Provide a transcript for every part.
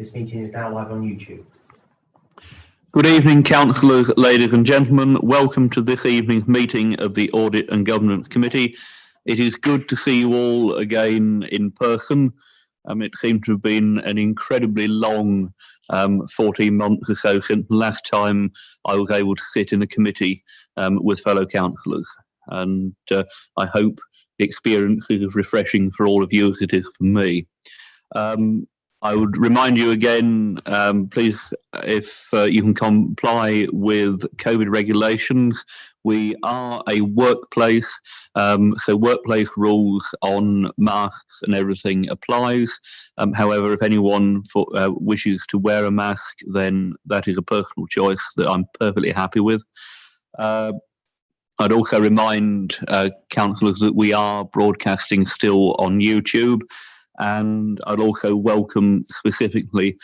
This meeting is now live on YouTube. Good evening, councillors, ladies and gentlemen. Welcome to this evening's meeting of the Audit and Governance Committee. It is good to see you all again in person. It seems to have been an incredibly long 14 months or so since the last time I was able to sit in a committee with fellow councillors. And I hope the experience is as refreshing for all of you as it is for me. I would remind you again, please, if you can comply with COVID regulations. We are a workplace, so workplace rules on masks and everything applies. However, if anyone wishes to wear a mask, then that is a personal choice that I'm perfectly happy with. I'd also remind councillors that we are broadcasting still on YouTube. And I'd also welcome specifically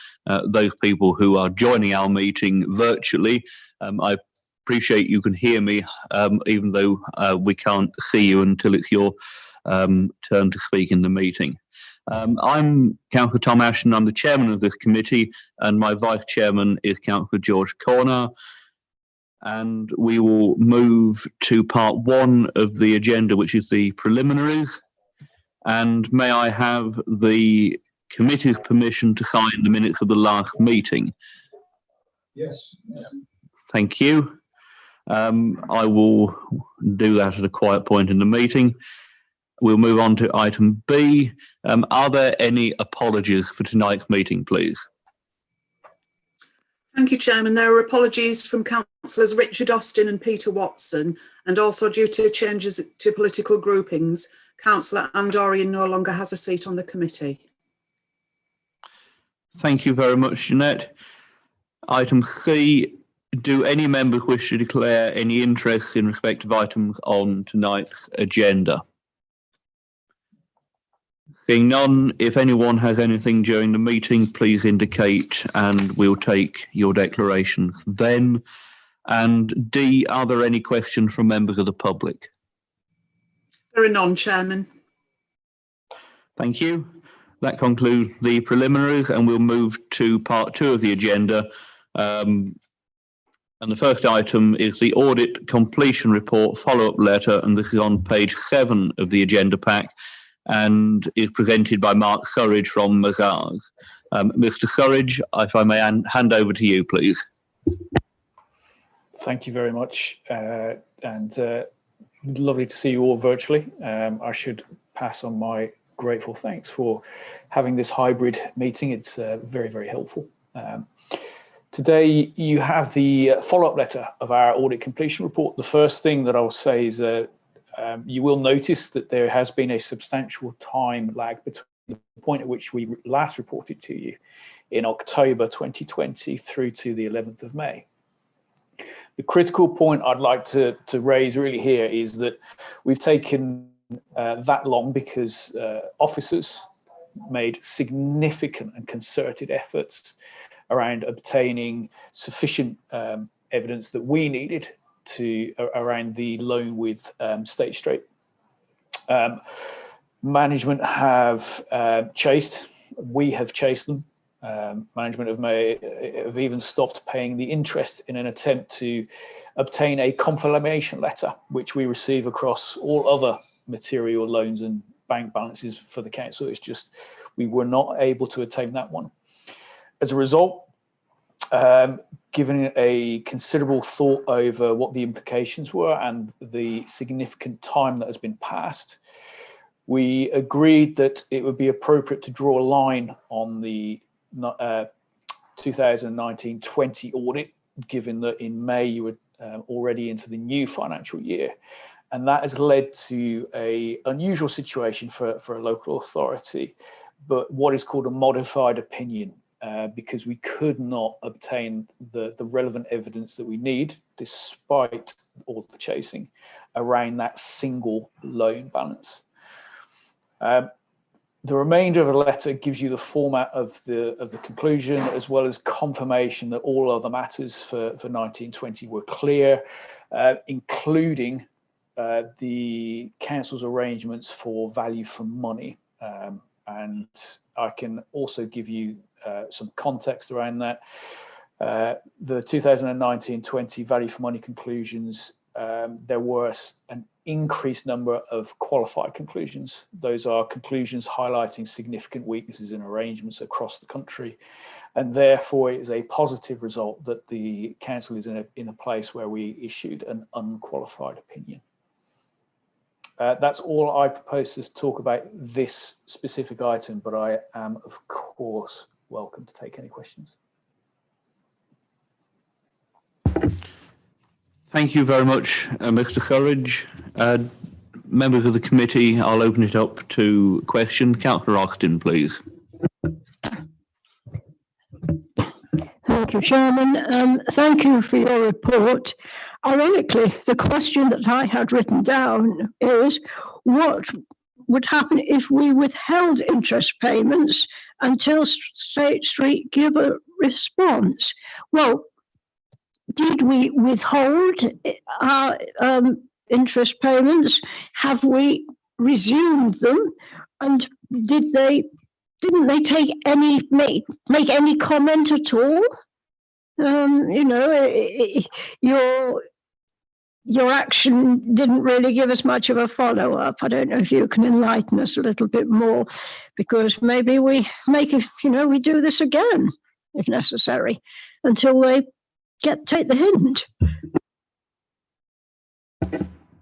those people who are joining our meeting virtually. I appreciate you can hear me, even though we can't see you until it's your turn to speak in the meeting. I'm Councillor Tom Ashton, I'm the chairman of this committee, and my vice chairman is Councillor George Corner. And we will move to part one of the agenda, which is the preliminaries. And may I have the committee's permission to sign the minutes of the last meeting? Yes. Thank you. I will do that at a quiet point in the meeting. We'll move on to item B. Are there any apologies for tonight's meeting, please? Thank you, Chairman. There are apologies from councillors Richard Austin and Peter Watson, and also due to changes to political groupings, Councillor Anne Dorian no longer has a seat on the committee. Thank you very much, Jeanette. Item C, do any members wish to declare any interest in respect of items on tonight's agenda? Seeing none, if anyone has anything during the meeting, please indicate and we'll take your declarations then. And D, are there any questions from members of the public? There are none, Chairman. Thank you. That concludes the preliminaries, and we'll move to part two of the agenda. And the first item is the audit completion report follow-up letter, and this is on page 7 of the agenda pack and is presented by Mark Surridge from Mazars. Mr. Surridge, if I may hand over to you, please. Thank you very much, lovely to see you all virtually. I should pass on my grateful thanks for having this hybrid meeting. It's very, very helpful. Today you have the follow-up letter of our audit completion report. The first thing that I'll say is that you will notice that there has been a substantial time lag between the point at which we last reported to you in October 2020 through to the 11th of May. The critical point I'd like to raise really here is that we've taken that long because officers made significant and concerted efforts around obtaining sufficient evidence that we needed to around the loan with State Street. Management have chased, we have chased them. Management have even stopped paying the interest in an attempt to obtain a confirmation letter, which we receive across all other material loans and bank balances for the council. It's just we were not able to attain that one. As a result, given a considerable thought over what the implications were and the significant time that has been passed, we agreed that it would be appropriate to draw a line on the 2019-20 audit, given that in May you were already into the new financial year. And that has led to an unusual situation for a local authority, but what is called a modified opinion, because we could not obtain the relevant evidence that we need, despite all the chasing, around that single loan balance. The remainder of the letter gives you the format of the conclusion, as well as confirmation that all other matters for 1920 were clear, including the council's arrangements for value for money. And I can also give you some context around that. The 2019-20 value for money conclusions, there were an increased number of qualified conclusions. Those are conclusions highlighting significant weaknesses in arrangements across the country, and therefore it is a positive result that the council is in a place where we issued an unqualified opinion. That's all I propose to talk about this specific item, but I am of course welcome to take any questions. Thank you very much, Mr. Courage. Members of the committee, I'll open it up to questions. Councillor Austin, please. Thank you, Chairman. Thank you for your report. Ironically, the question that I had written down is, what would happen if we withheld interest payments until State Street give a response? Well, did we withhold our interest payments? Have we resumed them? And didn't they take any make any comment at all? You know, your action didn't really give us much of a follow up. I don't know if you can enlighten us a little bit more, because maybe we we do this again if necessary until they take the hint.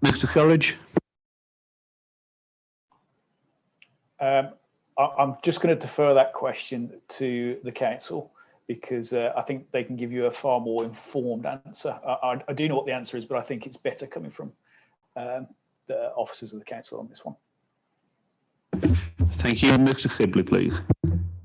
Mr. Courage. I'm just going to defer that question to the council, because I think they can give you a far more informed answer. I do know what the answer is, but I think it's better coming from the officers of the council on this one. Thank you. Mr. Sibley, please.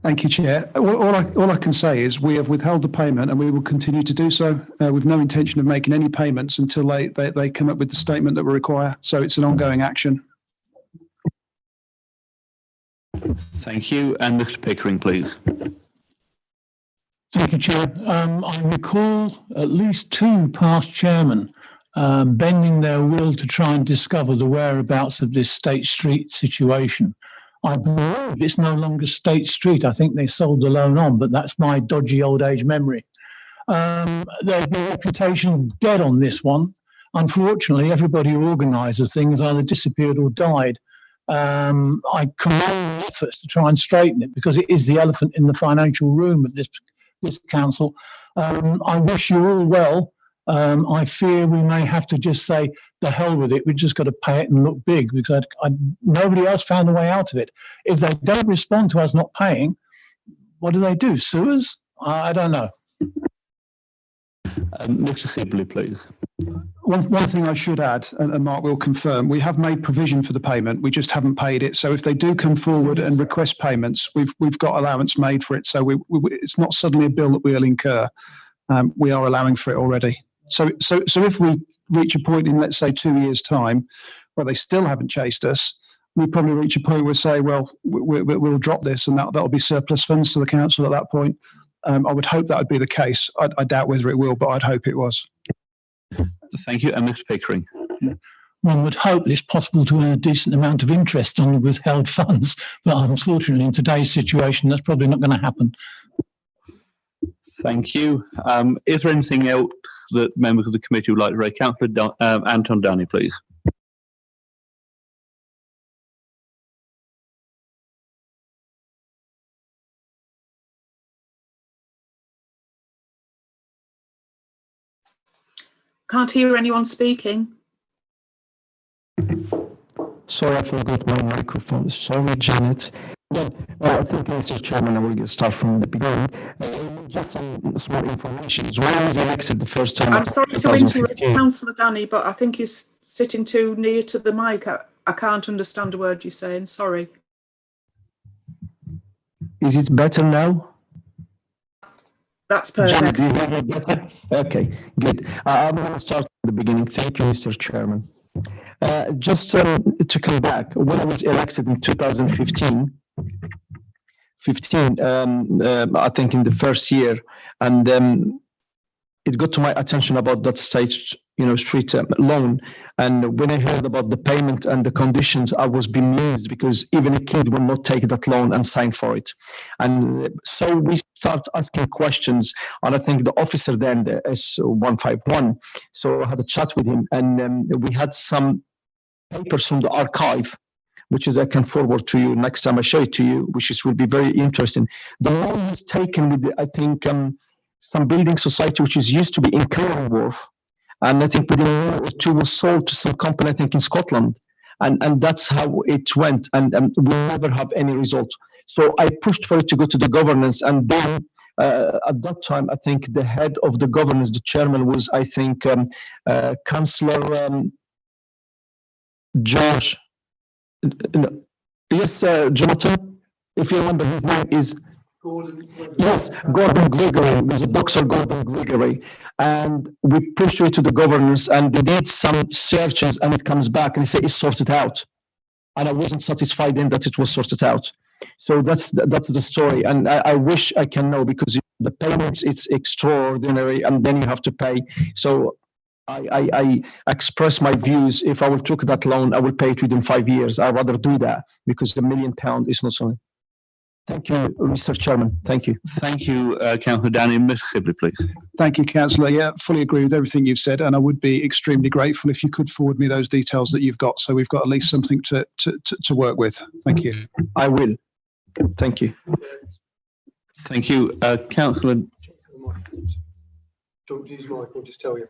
Thank you, Chair. All I can say is we have withheld the payment and we will continue to do so with no intention of making any payments until they come up with the statement that we require. So it's an ongoing action. Thank you. And Mr. Pickering, please. Thank you, Chair. I recall at least two past chairmen bending their will to try and discover the whereabouts of this State Street situation. I believe it's no longer State Street. I think they sold the loan on, but that's my dodgy old age memory. There's the reputation dead on this one. Unfortunately, everybody who organised the thing has either disappeared or died. I commend the efforts to try and straighten it, because it is the elephant in the financial room of this council. I wish you all well. I fear we may have to just say, the hell with it. We've just got to pay it and look big, because nobody else found a way out of it. If they don't respond to us not paying, what do? Sewers? I don't know. Mr. Sibley, please. One thing I should add, and Mark will confirm, we have made provision for the payment. We just haven't paid it. So if they do come forward and request payments, we've got allowance made for it. So it's not suddenly a bill that we'll incur. We are allowing for it already. So if we reach a point in, let's say, 2 years' time where they still haven't chased us, we probably reach a point where we say, well, we'll drop this, and that'll be surplus funds to the council at that point. I would hope that would be the case. I doubt whether it will, but I'd hope it was. Thank you. And Mr. Pickering. One would hope it's possible to earn a decent amount of interest on the withheld funds, but unfortunately in today's situation that's probably not going to happen. Thank you. Is there anything else that members of the committee would like to raise? Councillor Anton Downey, please. Can't hear anyone speaking. Sorry, I forgot my microphone. Sorry, Janet. Well, I think, Mr. Chairman, I will start from the beginning. Just some small information. When I was elected the first time... I'm sorry to interrupt Councillor Danny, but I think you're sitting too near to the mic. I can't understand a word you're saying. Sorry. Is it better now? That's perfect. Okay, good. I'm going to start at the beginning. Thank you, Mr. Chairman. Just to come back, when I was elected in 2015, I think in the first year, and it got to my attention about that state, street loan. And when I heard about the payment and the conditions, I was bemused because even a kid will not take that loan and sign for it. And so we start asking questions. And I think the officer then, the S151, so I had a chat with him, and we had some papers from the archive, which is I can forward to you next time I show it to you, which will be very interesting. The loan was taken with, I think, some building society, which is used to be in Canary Wharf. And I think within a year or two was sold to some company, I think in Scotland. And that's how it went. And we never have any result. So I pushed for it to go to the governance. And then at that time, I think the head of the governance, the chairman was, I think, Councillor George. Yes, Jonathan, if you remember, his name is yes, Gordon Gregory. There's a Dr. Gordon Gregory, and we pushed it to the governance, and they did some searches, and it comes back and they say it's sorted out, and I wasn't satisfied in that it was sorted out. So that's the story, and I wish I can know, because the payments, it's extraordinary, and then you have to pay. So I express my views. If I will take that loan, I will pay it within 5 years. I'd rather do that, because £1 million is not so. Thank you, Mr. Chairman. Thank you. Thank you, Councillor Danny. Mr. Sibley, please. Thank you, Councillor. Yeah, fully agree with everything you've said, and I would be extremely grateful if you could forward me those details that you've got, so we've got at least something to work with. Thank you. I will. Thank you. Thank you, Councillor. Don't use mic, I'll just tell you.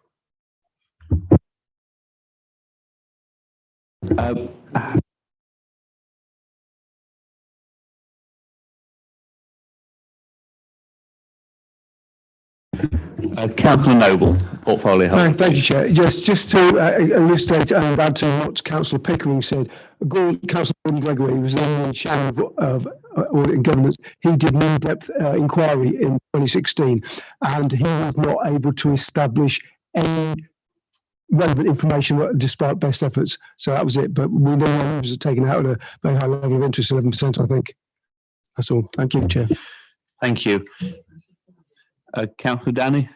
Councillor Noble, Portfolio Health. Thank you, Chair. Just to illustrate and add to what Councillor Pickering said, Councillor Gordon Gregory was the chairman of Audit and Governance. He did an in-depth inquiry in 2016, and he was not able to establish any relevant information despite best efforts. So that was it. But we know numbers are taken out at a very high level of interest, 11%, I think. That's all. Thank you, Chair. Thank you. Councillor Danny.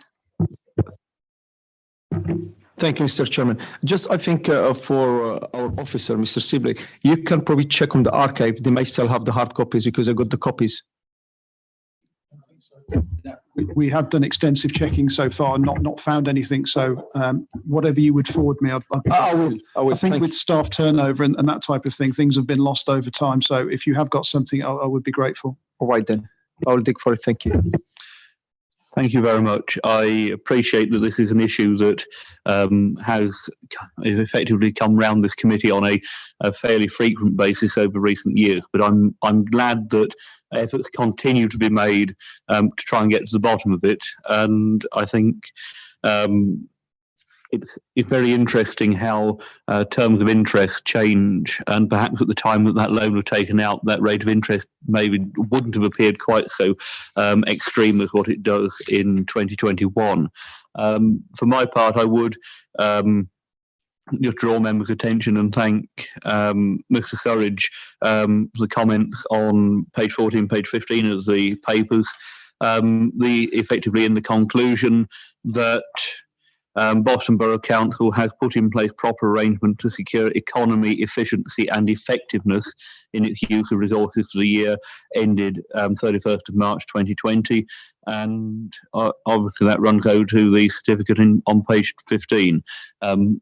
Thank you, Mr. Chairman. Just, I think, for our officer, Mr. Sibley, you can probably check on the archive. They may still have the hard copies, because I got the copies. We have done extensive checking so far, not found anything. So whatever you would forward me, I will. I think with staff turnover and that type of thing, things have been lost over time. So if you have got something, I would be grateful. All right, then. I will dig for it. Thank you. Thank you very much. I appreciate that this is an issue that has effectively come round this committee on a fairly frequent basis over recent years. But I'm glad that efforts continue to be made to try and get to the bottom of it. And I think it's very interesting how terms of interest change, and perhaps at the time that loan was taken out, that rate of interest maybe wouldn't have appeared quite so extreme as what it does in 2021. For my part, I would just draw members' attention and thank Mr. Surridge for the comments on page 14, page 15 of the papers, effectively in the conclusion that Boston Borough Council has put in place proper arrangements to secure economy, efficiency and effectiveness in its use of resources for the year ended 31st of March 2020. And obviously that runs over to the certificate on page 15,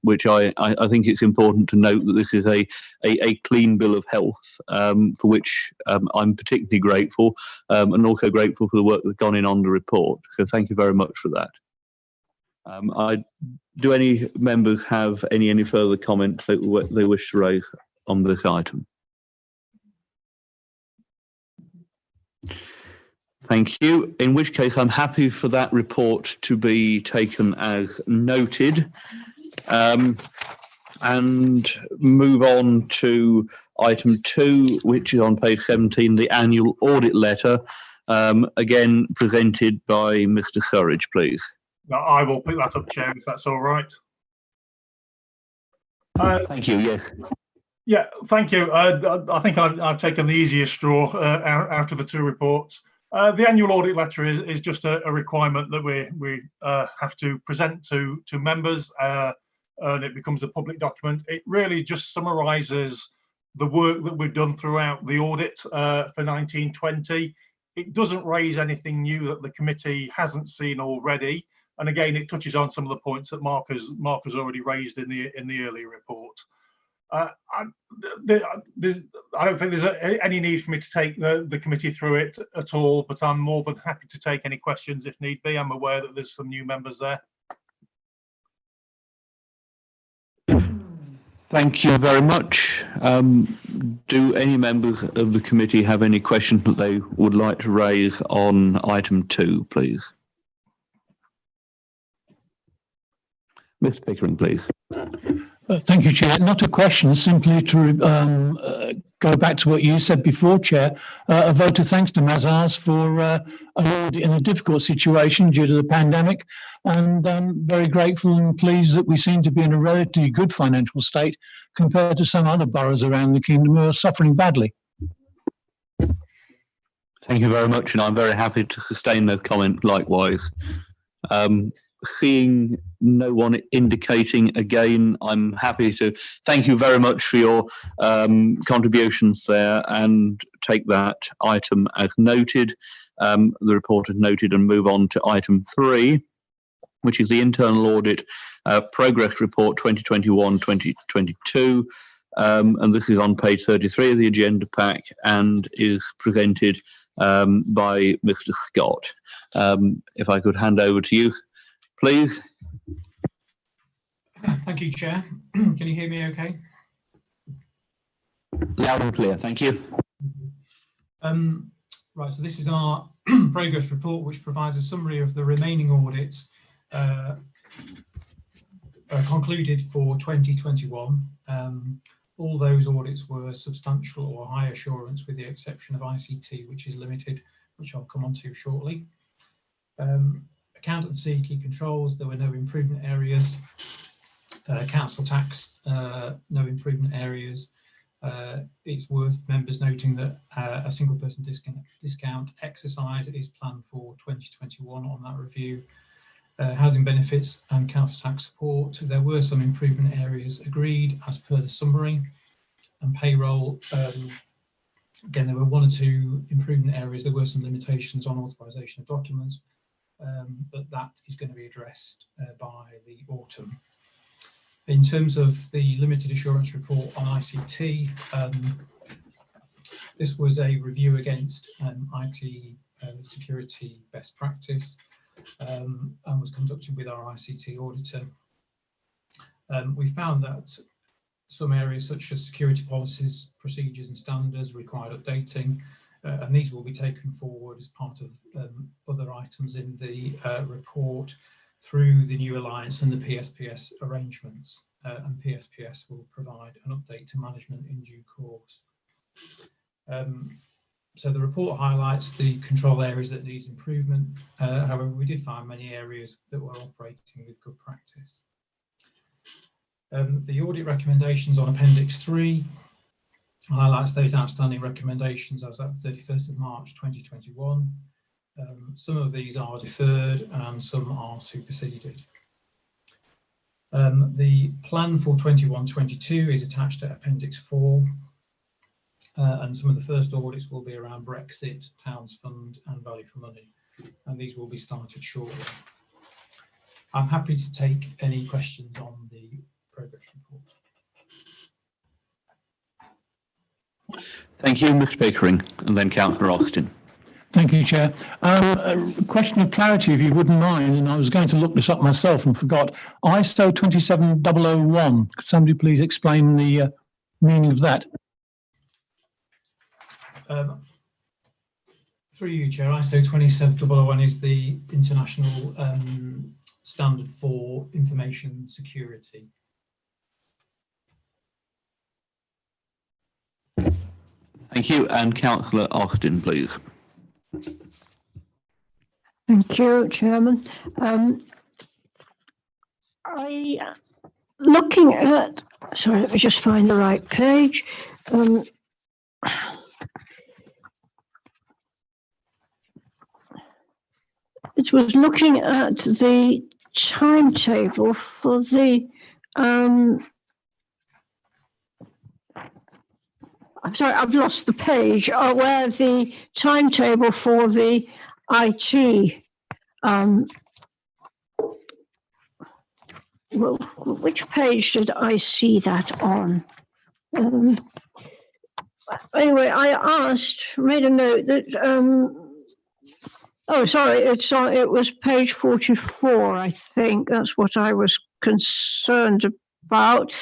which I think it's important to note that this is a clean bill of health, for which I'm particularly grateful, and also grateful for the work that's gone in on the report. So thank you very much for that. Do any members have any further comments that they wish to raise on this item? Thank you. In which case, I'm happy for that report to be taken as noted, and move on to item 2, which is on page 17, the annual audit letter, again presented by Mr. Surridge, please. I will pick that up, Chair, if that's all right. Thank you. Yes. Yeah, thank you. I think I've taken the easiest straw out of the two reports. The annual audit letter is just a requirement that we have to present to members, and it becomes a public document. It really just summarises the work that we've done throughout the audit for 1920. It doesn't raise anything new that the committee hasn't seen already, and again, it touches on some of the points that Mark has already raised in the earlier report. I don't think there's any need for me to take the committee through it at all, but I'm more than happy to take any questions if need be. I'm aware that there's some new members there. Thank you very much. Do any members of the committee have any questions that they would like to raise on item 2, please? Mr. Pickering, please. Thank you, Chair. Not a question, simply to go back to what you said before, Chair. A vote of thanks to Mazars for an audit in a difficult situation due to the pandemic, and very grateful and pleased that we seem to be in a relatively good financial state compared to some other boroughs around the kingdom who are suffering badly. Thank you very much, and I'm very happy to sustain those comments likewise. Seeing no one indicating again, I'm happy to thank you very much for your contributions there and take that item as noted. The report is noted, and move on to item 3, which is the Internal Audit Progress Report 2021-2022. And this is on page 33 of the agenda pack and is presented by Mr. Scott. If I could hand over to you, please. Thank you, Chair. Can you hear me okay? Loud and clear, thank you. Right, so this is our progress report, which provides a summary of the remaining audits concluded for 2021. All those audits were substantial or high assurance, with the exception of ICT, which is limited, which I'll come on to shortly. Accountancy, key controls, there were no improvement areas. Council tax, no improvement areas. It's worth members noting that a single person discount exercise is planned for 2021 on that review. Housing benefits and council tax support, there were some improvement areas agreed as per the summary. And payroll, again, there were 1 or 2 improvement areas. There were some limitations on authorisation of documents, but that is going to be addressed by the autumn. In terms of the limited assurance report on ICT, this was a review against IT security best practice, and was conducted with our ICT auditor. We found that some areas such as security policies, procedures and standards required updating, and these will be taken forward as part of other items in the report through the new alliance and the PSPS arrangements, and PSPS will provide an update to management in due course. So the report highlights the control areas that needs improvement. However, we did find many areas that were operating with good practice. The audit recommendations on Appendix 3 highlights those outstanding recommendations as at 31st of March 2021. Some of these are deferred and some are superseded. The plan for 21-22 is attached to Appendix 4, and some of the first audits will be around Brexit, Towns Fund and Value for Money, and these will be started shortly. I'm happy to take any questions on the progress report. Thank you, Mr. Pickering, and then Councillor Austin. Thank you, Chair. A question of clarity, if you wouldn't mind, and I was going to look this up myself and forgot. ISO 27001, could somebody please explain the meaning of that? Through you, Chair, ISO 27001 is the international standard for information security. Thank you, and Councillor Austin, please. Thank you, Chairman. Looking at, sorry, let me just find the right page. it was looking at the timetable for the, I'm sorry, I've lost the page, where the timetable for the IT, well, which page did I see that on? Anyway, I made a note that, oh, sorry, it was page 44, I think. That's what I was concerned about.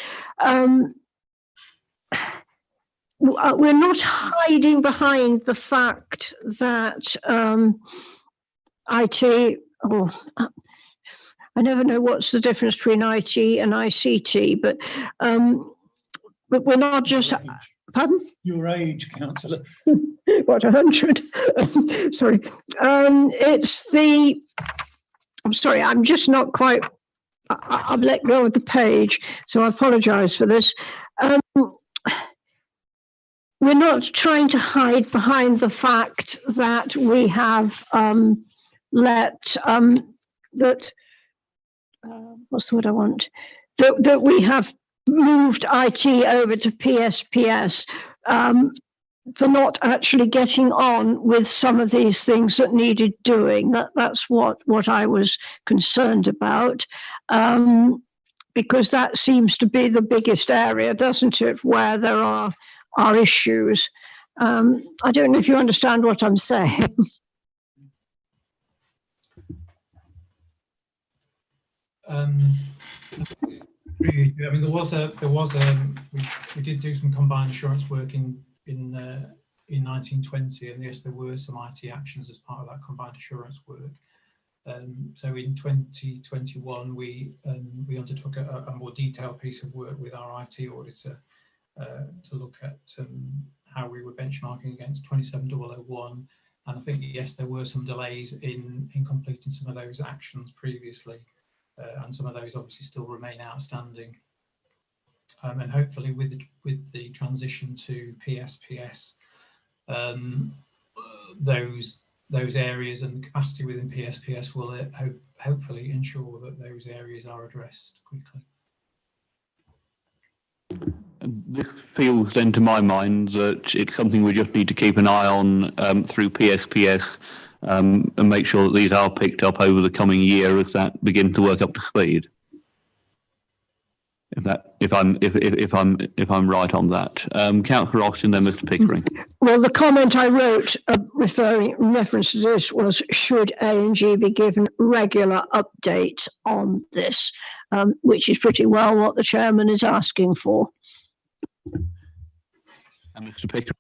We're not hiding behind the fact that IT, I never know what's the difference between IT and ICT, but we're not just, pardon? Your age, councillor. What, 100? Sorry. It's the, I'm sorry, I'm just not quite, I've let go of the page, so I apologise for this. We're not trying to hide behind the fact that we have let, that, what's the word I want? That we have moved IT over to PSPS for not actually getting on with some of these things that needed doing. That's what I was concerned about, because that seems to be the biggest area, doesn't it, where there are issues. I don't know if you understand what I'm saying. I mean, we did do some combined assurance work in 1920, and yes, there were some IT actions as part of that combined assurance work. So in 2021, we undertook a more detailed piece of work with our IT auditor to look at how we were benchmarking against 27001, and I think yes, there were some delays in completing some of those actions previously. And some of those obviously still remain outstanding, and hopefully with the transition to PSPS, those areas and the capacity within PSPS will hopefully ensure that those areas are addressed quickly. This feels then to my mind that it's something we just need to keep an eye on through PSPS. And make sure that these are picked up over the coming year as that begins to work up to speed. If I'm right on that, Councillor Austin, then Mr. Pickering. Well, the comment I wrote in reference to this was, should A&G be given regular updates on this, which is pretty well what the chairman is asking for. And Mr. Pickering.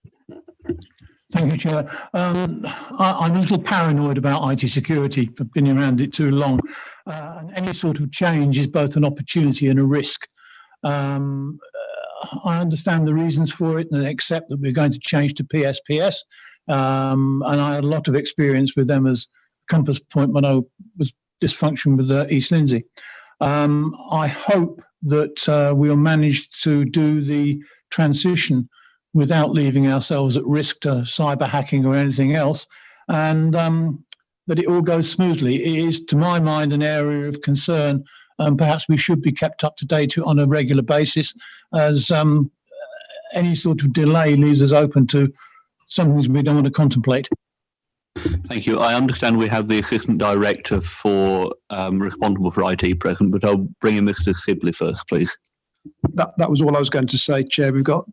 Thank you, Chair. I'm a little paranoid about IT security. I've been around it too long. And any sort of change is both an opportunity and a risk. I understand the reasons for it and accept that we're going to change to PSPS. And I had a lot of experience with them as compass point when I was dysfunction with East Lindsey. I hope that we'll manage to do the transition without leaving ourselves at risk to cyber hacking or anything else, and that it all goes smoothly. It is, to my mind, an area of concern, and perhaps we should be kept up to date on a regular basis, as any sort of delay leaves us open to something we don't want to contemplate. Thank you. I understand we have the Assistant Director for responsible for IT present, but I'll bring in Mr. Sibley first, please. That was all I was going to say, Chair. We've got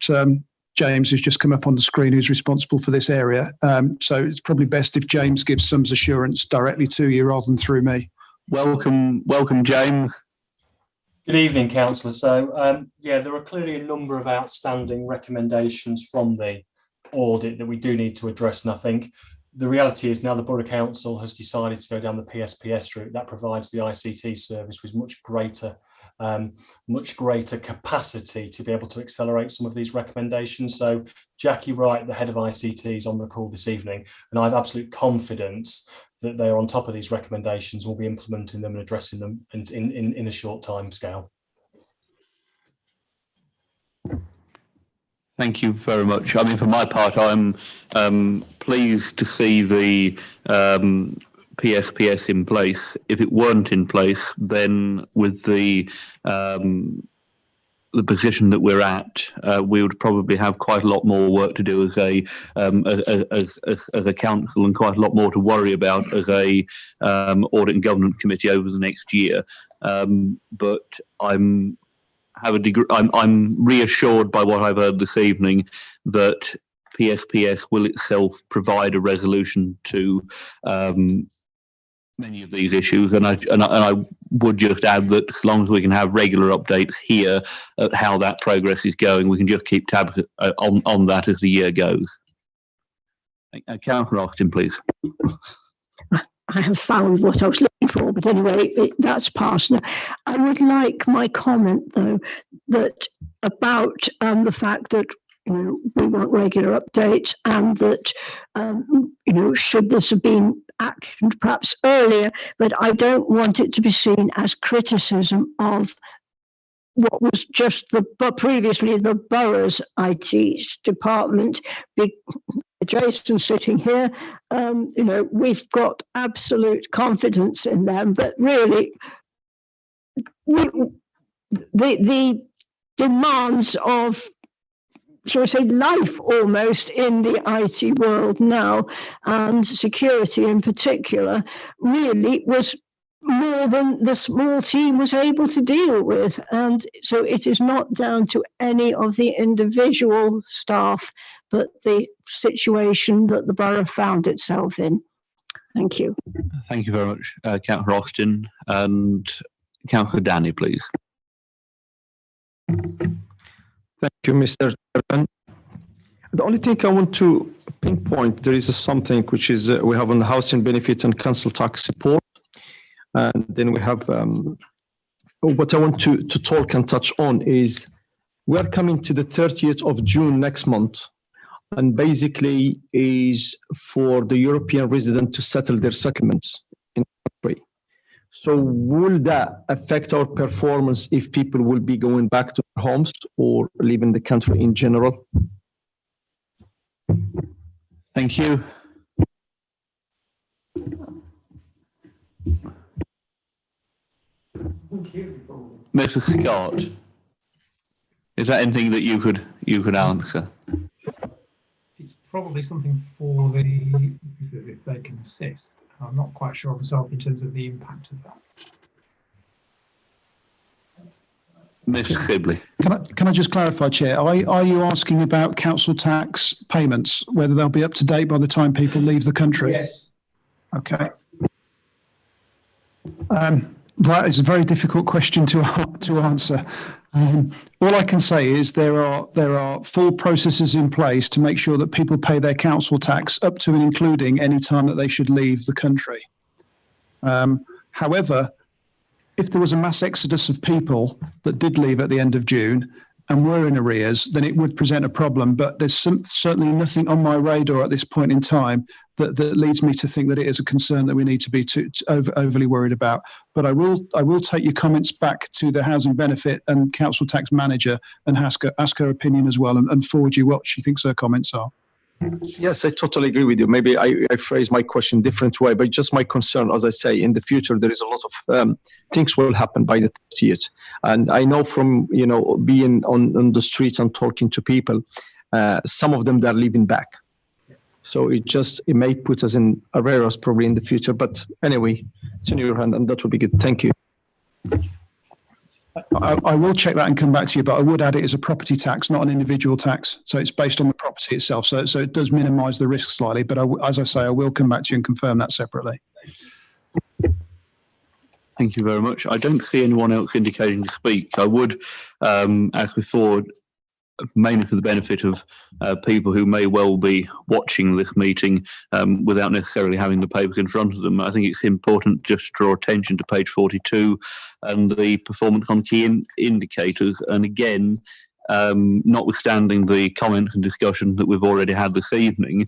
James, who's just come up on the screen, who's responsible for this area. So it's probably best if James gives some assurance directly to you rather than through me. Welcome, James. Good evening, Councillor. So, yeah, there are clearly a number of outstanding recommendations from the audit that we do need to address, and I think the reality is now the Borough Council has decided to go down the PSPS route. That provides the ICT service with much greater capacity to be able to accelerate some of these recommendations. So Jackie Wright, the head of ICT, is on the call this evening, and I have absolute confidence that they're on top of these recommendations, will be implementing them and addressing them in a short time scale. Thank you very much. I mean, for my part, I'm pleased to see the PSPS in place. If it weren't in place, then with the position that we're at, we would probably have quite a lot more work to do as a council, and quite a lot more to worry about as a audit and governance committee over the next year. But I'm reassured by what I've heard this evening that PSPS will itself provide a resolution to many of these issues, and I would just add that as long as we can have regular updates here at how that progress is going, we can just keep tabs on that as the year goes. Councillor Austin, please. I have found what I was looking for, but anyway, that's passed now. I would like my comment, though, that about the fact that we want regular updates, and that should this have been actioned perhaps earlier, but I don't want it to be seen as criticism of what was just previously the borough's IT department. Jason sitting here, we've got absolute confidence in them, but really the demands of, shall we say, life almost in the IT world now, and security in particular, really was more than the small team was able to deal with. And so it is not down to any of the individual staff, but the situation that the borough found itself in. Thank you. Thank you very much, Councillor Austin. And Councillor Danny, please. Thank you, Mr. Chairman. The only thing I want to pinpoint, there is something which is we have on the housing benefit and council tax support. And then we have what I want to talk and touch on is we are coming to the 30th of June next month, and basically is for the European resident to settle their settlements in the country. So will that affect our performance if people will be going back to their homes or leaving the country in general? Thank you. Mr. Scott, is that anything that you could answer? It's probably something for the, if they can assist. I'm not quite sure myself in terms of the impact of that. Mr. Sibley. Can I just clarify, Chair? Are you asking about council tax payments, whether they'll be up to date by the time people leave the country? Yes. Okay. That is a very difficult question to answer. All I can say is there are full processes in place to make sure that people pay their council tax up to and including any time that they should leave the country. However, if there was a mass exodus of people that did leave at the end of June and were in arrears, then it would present a problem. But there's certainly nothing on my radar at this point in time that leads me to think that it is a concern that we need to be overly worried about. But I will take your comments back to the housing benefit and council tax manager and ask her opinion as well, and forward you what she thinks her comments are. Yes, I totally agree with you. Maybe I phrase my question different way, but just my concern, as I say, in the future, there is a lot of things will happen by the 30th. And I know from, being on the streets and talking to people, some of them, they're leaving back. So it may put us in arrears probably in the future. But anyway, it's in your hand, and that would be good. Thank you. I will check that and come back to you, but I would add it as a property tax, not an individual tax. So it's based on the property itself. So it does minimise the risk slightly. But as I say, I will come back to you and confirm that separately. Thank you very much. I don't see anyone else indicating to speak. I would, as before, mainly for the benefit of people who may well be watching this meeting without necessarily having the papers in front of them. I think it's important just to draw attention to page 42 and the performance on key indicators. And again, notwithstanding the comments and discussion that we've already had this evening,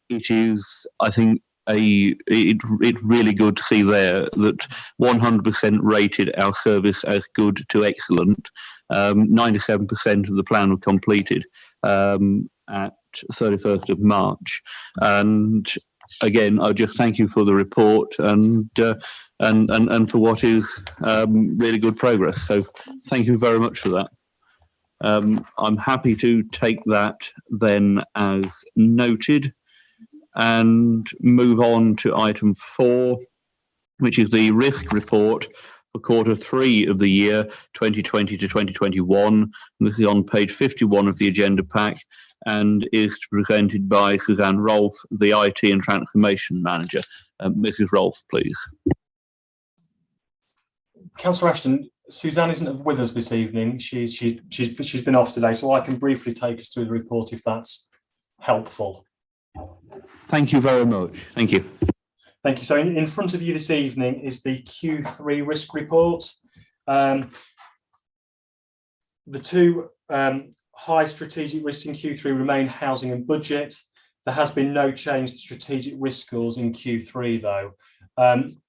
it is, I think, it's really good to see there that 100% rated our service as good to excellent. 97% of the plan were completed at 31st of March. And again, I just thank you for the report and for what is really good progress. So thank you very much for that. I'm happy to take that then as noted and move on to item 4, which is the risk report for Q3 of the year 2020 to 2021. And this is on page 51 of the agenda pack and is presented by Suzanne Rolfe, the IT and Transformation Manager. Mrs. Rolfe, please. Councillor Ashton, Suzanne isn't with us this evening. She's been off today, so I can briefly take us through the report if that's helpful. Thank you very much. Thank you. Thank you. So in front of you this evening is the Q3 risk report. The two high strategic risks in Q3 remain housing and budget. There has been no change to strategic risk scores in Q3 though.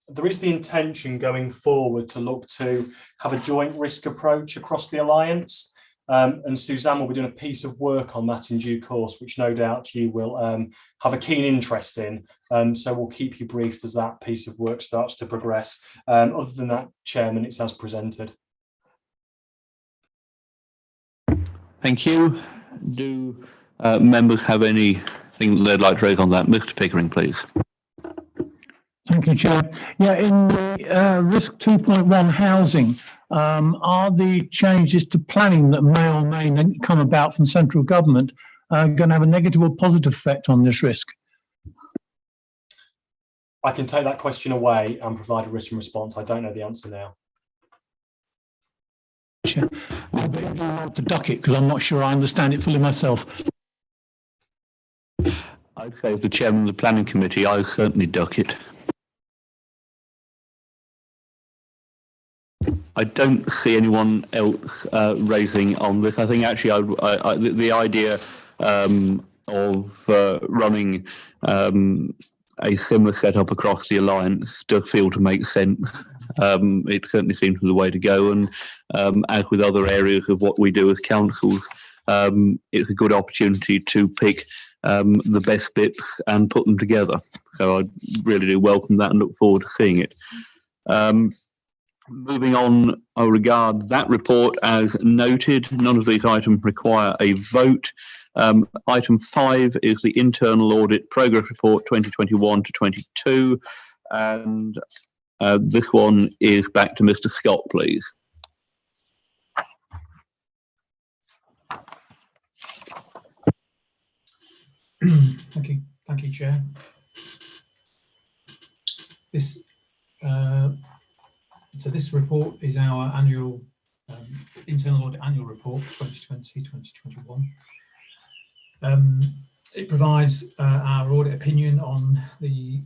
There is the intention going forward to look to have a joint risk approach across the Alliance. And Suzanne will be doing a piece of work on that in due course, which no doubt you will have a keen interest in. So we'll keep you briefed as that piece of work starts to progress. Other than that, Chairman, it's as presented. Thank you. Do members have anything they'd like to raise on that? Mr. Pickering, please. Thank you, Chair. Yeah, in the risk 2.1 housing, are the changes to planning that may or may not come about from central government going to have a negative or positive effect on this risk? I can take that question away and provide a written response. I don't know the answer now. Chair, I don't want to duck it because I'm not sure I understand it fully myself. I'd say as the chairman of the planning committee, I certainly duck it. I don't see anyone else raising on this. I think actually the idea of running a similar setup across the Alliance does feel to make sense. It certainly seems the way to go, and as with other areas of what we do as councils, it's a good opportunity to pick the best bits and put them together. So I really do welcome that and look forward to seeing it. Moving on, I regard that report as noted. None of these items require a vote. Item 5 is the Internal Audit Progress Report 2021 to 22, and this one is back to Mr. Scott, please. Thank you, Chair. So this report is our annual internal audit annual report 2020-2021. It provides our audit opinion on the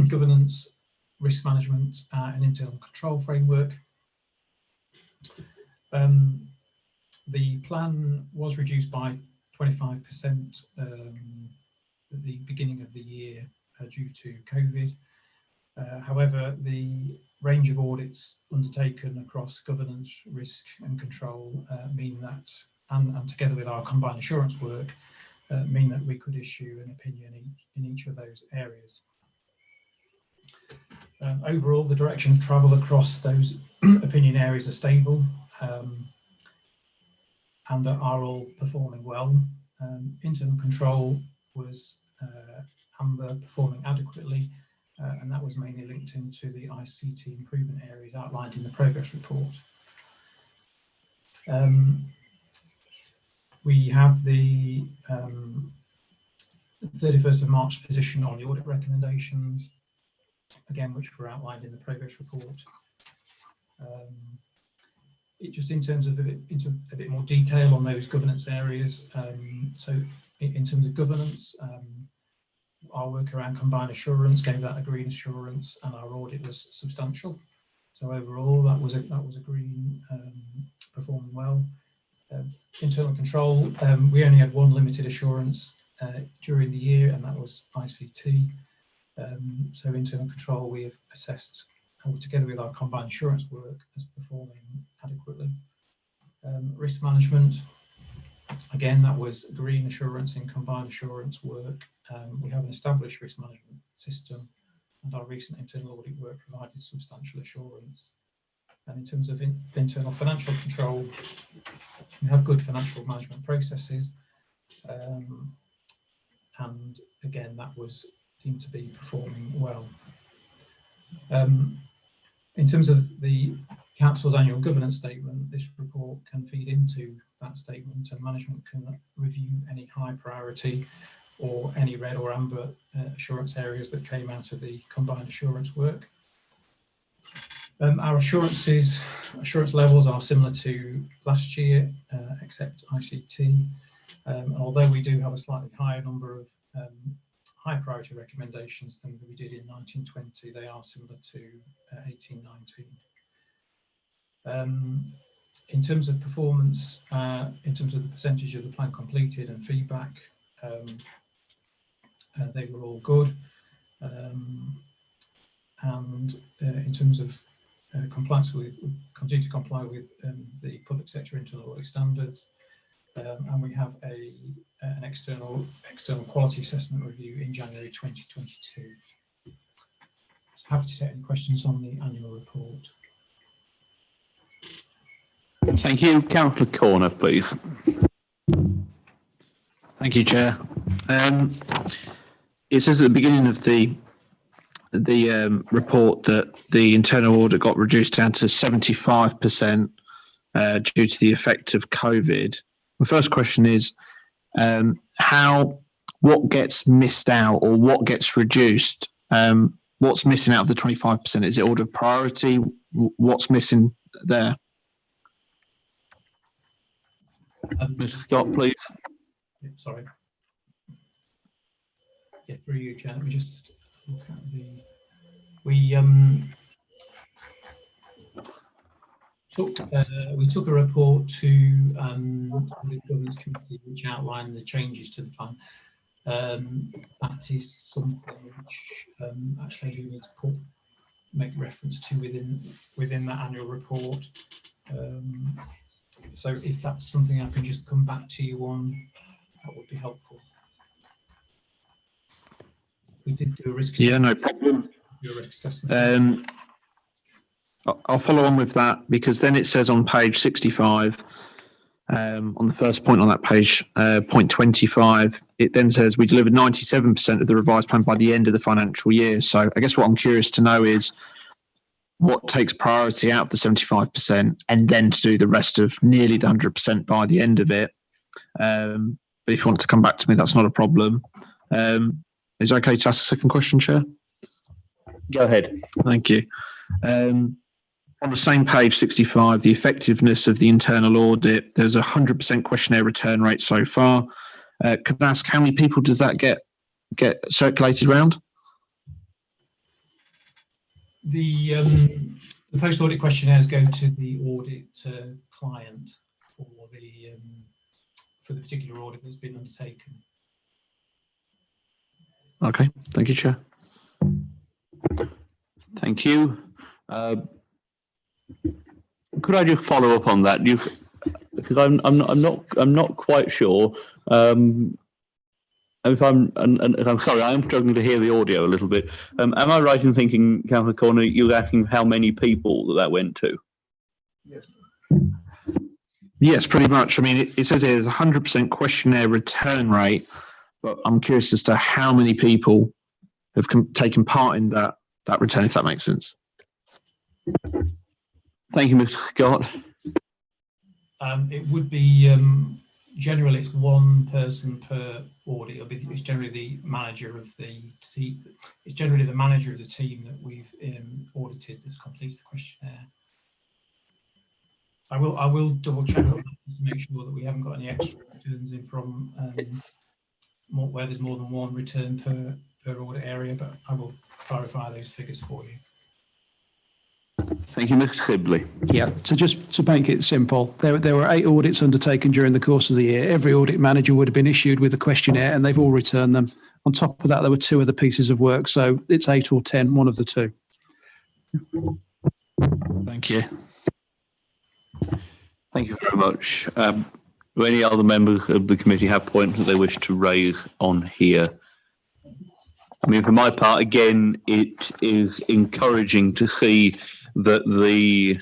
governance, risk management and internal control framework. The plan was reduced by 25% at the beginning of the year due to COVID. However, the range of audits undertaken across governance, risk and control mean that, and together with our combined assurance work, mean that we could issue an opinion in each of those areas. Overall, the direction of travel across those opinion areas are stable and are all performing well. Internal control was amber, performing adequately, and that was mainly linked into the ICT improvement areas outlined in the progress report. We have the 31st of March position on the audit recommendations, again, which were outlined in the progress report. It just in terms of into a bit more detail on those governance areas. So in terms of governance, our work around combined assurance gave that a green assurance, and our audit was substantial. So overall, that was a green, performing well. Internal control, we only had one limited assurance during the year, and that was ICT. So internal control, we have assessed together with our combined assurance work as performing adequately. Risk management, again, that was green assurance in combined assurance work, We have an established risk management system, and our recent internal audit work provided substantial assurance. And in terms of internal financial control, we have good financial management processes. And again, that was deemed to be performing well. In terms of the Council's annual governance statement, this report can feed into that statement, and management can review any high priority or any red or amber assurance areas that came out of the combined assurance work. Our assurance levels are similar to last year, except ICT. Although we do have a slightly higher number of high priority recommendations than we did in 1920, they are similar to 1819. In terms of performance, in terms of the percentage of the plan completed and feedback, they were all good. And in terms of compliance with, continue to comply with the public sector internal audit standards, and we have an external quality assessment review in January 2022. So happy to take any questions on the annual report. Thank you. Councillor Corner, please. Thank you, Chair. It says at the beginning of the report that the internal audit got reduced down to 75% due to the effect of COVID. My first question is, what gets missed out or what gets reduced? What's missing out of the 25%? Is it order of priority? What's missing there? Mr. Scott, please. Yeah, sorry. Yeah, through you, Chair. Let me just look at the. We took a report to the governance committee, which outlined the changes to the plan. That is something which actually you need to make reference to within that annual report. So if that's something I can just come back to you on, that would be helpful. We did do a risk assessment. Yeah, no problem. Do a risk assessment. I'll follow on with that, because then it says on page 65, on the first point on that page, point 25, it then says we delivered 97% of the revised plan by the end of the financial year. So I guess what I'm curious to know is what takes priority out of the 75% and then to do the rest of nearly the 100% by the end of it. But if you want to come back to me, that's not a problem. Is it okay to ask a second question, Chair? Go ahead. Thank you. On the same page 65, the effectiveness of the internal audit, there's a 100% questionnaire return rate so far. Could I ask how many people does that get circulated around? The post-audit questionnaires go to the audit client for the particular audit that's been undertaken. Okay, thank you, Chair. Thank you. Could I just follow up on that? Because I'm not quite sure. If I'm sorry, I am struggling to hear the audio a little bit. Am I right in thinking, Councillor Corner, you're asking how many people that went to? Yes. Yes, pretty much. I mean, it says there's a 100% questionnaire return rate, but I'm curious as to how many people have taken part in that return, if that makes sense. Thank you, Mr. Scott. It would be generally it's one person per audit. It's generally the manager of the team. It's generally the manager of the team that we've audited that completes the questionnaire. I will double check on that to make sure that we haven't got any extra returns in from where there's more than one return per audit area, but I will clarify those figures for you. Thank you, Mr. Sibley. Yeah, so just to make it simple, there were 8 audits undertaken during the course of the year. Every audit manager would have been issued with a questionnaire and they've all returned them. On top of that, there were 2 other pieces of work. So it's 8 or 10, one of the 2. Thank you. Thank you very much. Do any other members of the committee have points that they wish to raise on here? I mean, for my part, again, it is encouraging to see that the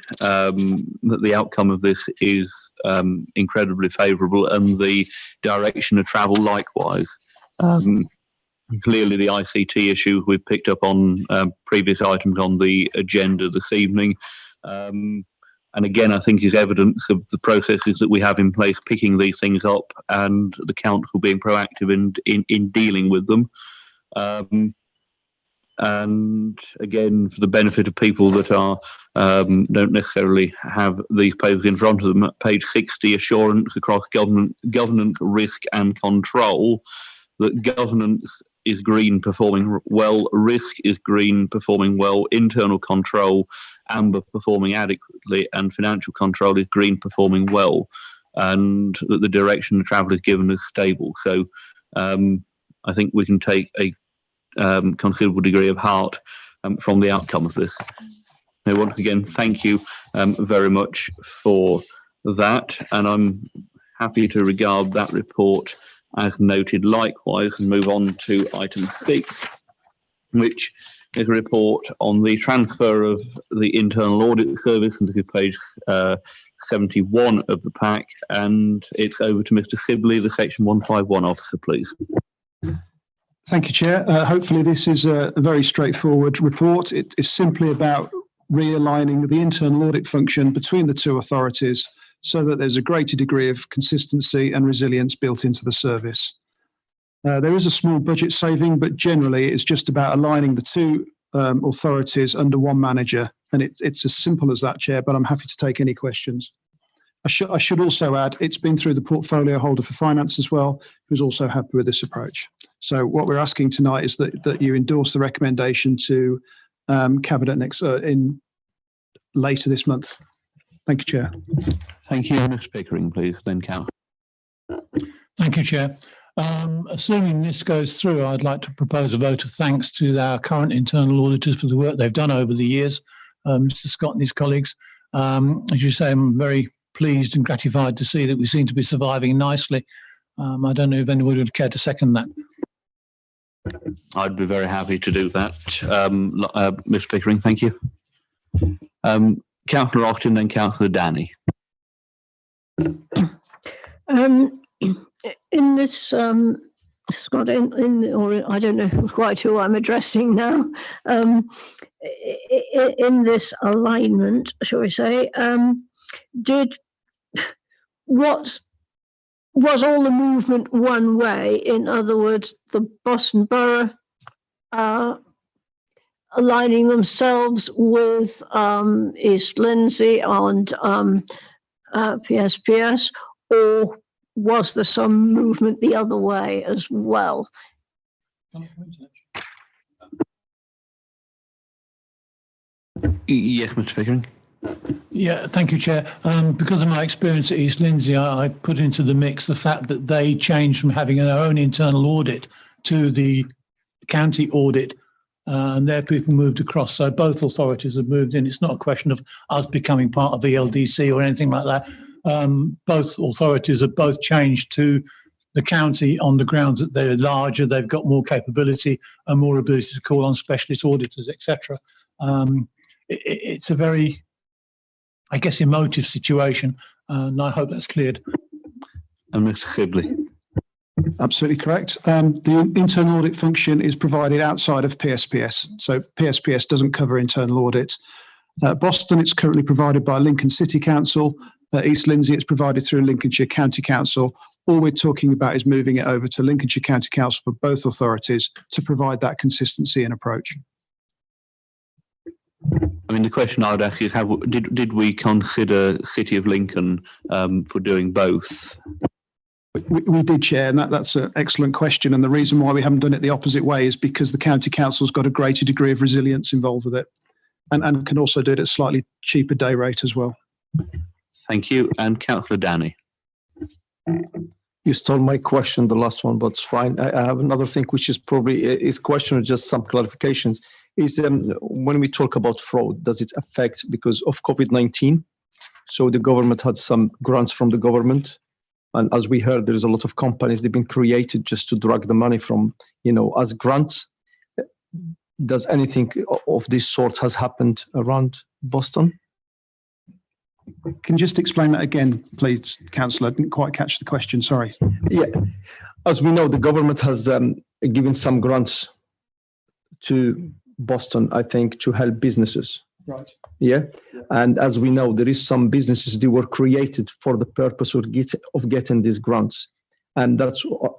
outcome of this is incredibly favourable, and the direction of travel likewise. Clearly, the ICT issue we've picked up on previous items on the agenda this evening. And again, I think is evidence of the processes that we have in place picking these things up, and the council being proactive in dealing with them. And again, for the benefit of people that are don't necessarily have these papers in front of them, at page 60, assurance across governance, risk and control, that governance is green, performing well, risk is green, performing well, internal control, amber, performing adequately, and financial control is green, performing well, and that the direction of travel is given as stable. So I think we can take a considerable degree of heart from the outcome of this. Now, once again, thank you very much for that, and I'm happy to regard that report as noted likewise, and move on to item 6, which is a report on the transfer of the internal audit service, and this is page 71 of the pack, and it's over to Mr. Sibley, the section 151 officer, please. Thank you, Chair. Hopefully this is a very straightforward report. It is simply about realigning the internal audit function between the two authorities so that there's a greater degree of consistency and resilience built into the service. There is a small budget saving, but generally it's just about aligning the two authorities under one manager. And it's as simple as that, Chair, but I'm happy to take any questions. I should also add, it's been through the portfolio holder for finance as well, who's also happy with this approach. So what we're asking tonight is that you endorse the recommendation to Cabinet in later this month. Thank you, Chair. Thank you, Mr. Pickering, please, then Councillor. Thank you, Chair. Assuming this goes through, I'd like to propose a vote of thanks to our current internal auditors for the work they've done over the years, Mr. Scott and his colleagues. As you say, I'm very pleased and gratified to see that we seem to be surviving nicely. I don't know if anybody would care to second that. I'd be very happy to do that, Mr. Pickering, thank you. Councillor Austin, then Councillor Danny. In this, Scott, or I don't know quite who I'm addressing now, in this alignment, shall we say, was all the movement one way? In other words, the Boston Borough aligning themselves with East Lindsey and PSPS, or was there some movement the other way as well? Yes, Mr. Pickering. Yeah, thank you, Chair. Because of my experience at East Lindsey, I put into the mix the fact that they changed from having their own internal audit to the county audit, and their people moved across. So both authorities have moved in. It's not a question of us becoming part of the LDC or anything like that. Both authorities have both changed to the county on the grounds that they're larger, they've got more capability and more ability to call on specialist auditors, etc. It's a very, I guess, emotive situation, and I hope that's cleared. And Mr. Sibley. Absolutely correct. The internal audit function is provided outside of PSPS, so PSPS doesn't cover internal audit. Boston, it's currently provided by Lincoln City Council. East Lindsey, it's provided through Lincolnshire County Council. All we're talking about is moving it over to Lincolnshire County Council for both authorities to provide that consistency and approach. I mean, the question I would ask is, did we consider City of Lincoln for doing both? We did, Chair, and that's an excellent question. And the reason why we haven't done it the opposite way is because the County Council's got a greater degree of resilience involved with it, and can also do it at a slightly cheaper day rate as well. Thank you. And Councillor Danny. You stole my question, the last one, but it's fine. I have another thing, which is probably is question, just some clarifications. Is when we talk about fraud, does it affect because of COVID-19? So the government had some grants from the government. And as we heard, there's a lot of companies, they've been created just to drag the money from, as grants. does anything of this sort has happened around Boston? Can you just explain that again, please, Councillor? I didn't quite catch the question, sorry. Yeah, as we know, the government has given some grants to Boston, I think, to help businesses. Right. Yeah, and as we know, there is some businesses that were created for the purpose of getting these grants, and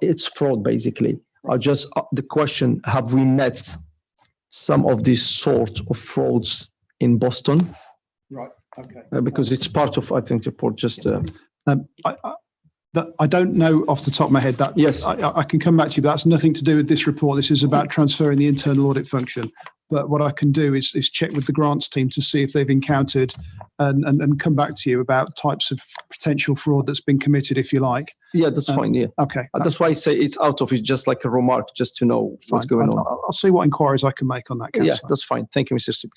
it's fraud basically. The question: have we met some of these sorts of frauds in Boston? Right. Okay. Because it's part of, I think, the report. I don't know off the top of my head that. Yes, I can come back to you, but that's nothing to do with this report. This is about transferring the internal audit function. But what I can do is check with the grants team to see if they've encountered and come back to you about types of potential fraud that's been committed, if you like. Yeah, that's fine. Yeah. Okay. That's why I say it's out of it, just like a remark, just to know what's going on. I'll see what inquiries I can make on that, Councillor. Yeah, that's fine. Thank you, Mr. Sipp.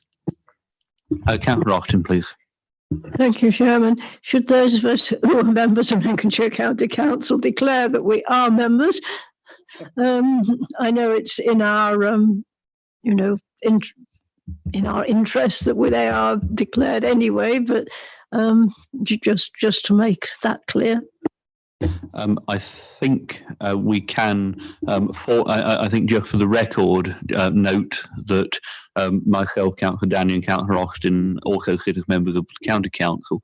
Councillor Austin, please. Thank you, Chairman. Should those of us who are members of Lincolnshire County Council declare that we are members? I know it's in our, in our interest that they are declared anyway, but just to make that clear. I think we can, I think just for the record, note that myself, Councillor Daniel and Councillor Austin also sit as members of the County Council.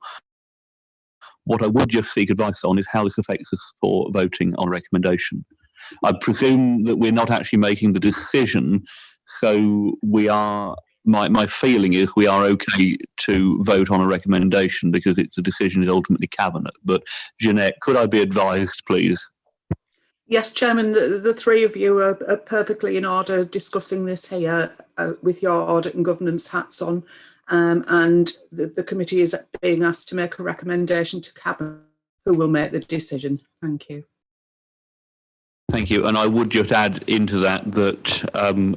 What I would just seek advice on is how this affects us for voting on recommendation. I presume that we're not actually making the decision, so we are, my feeling is we are okay to vote on a recommendation because the decision is ultimately Cabinet. But Jeanette, could I be advised, please? Yes, Chairman, the three of you are perfectly in order discussing this here with your audit and governance hats on, and the committee is being asked to make a recommendation to Cabinet, who will make the decision. Thank you. Thank you. And I would just add into that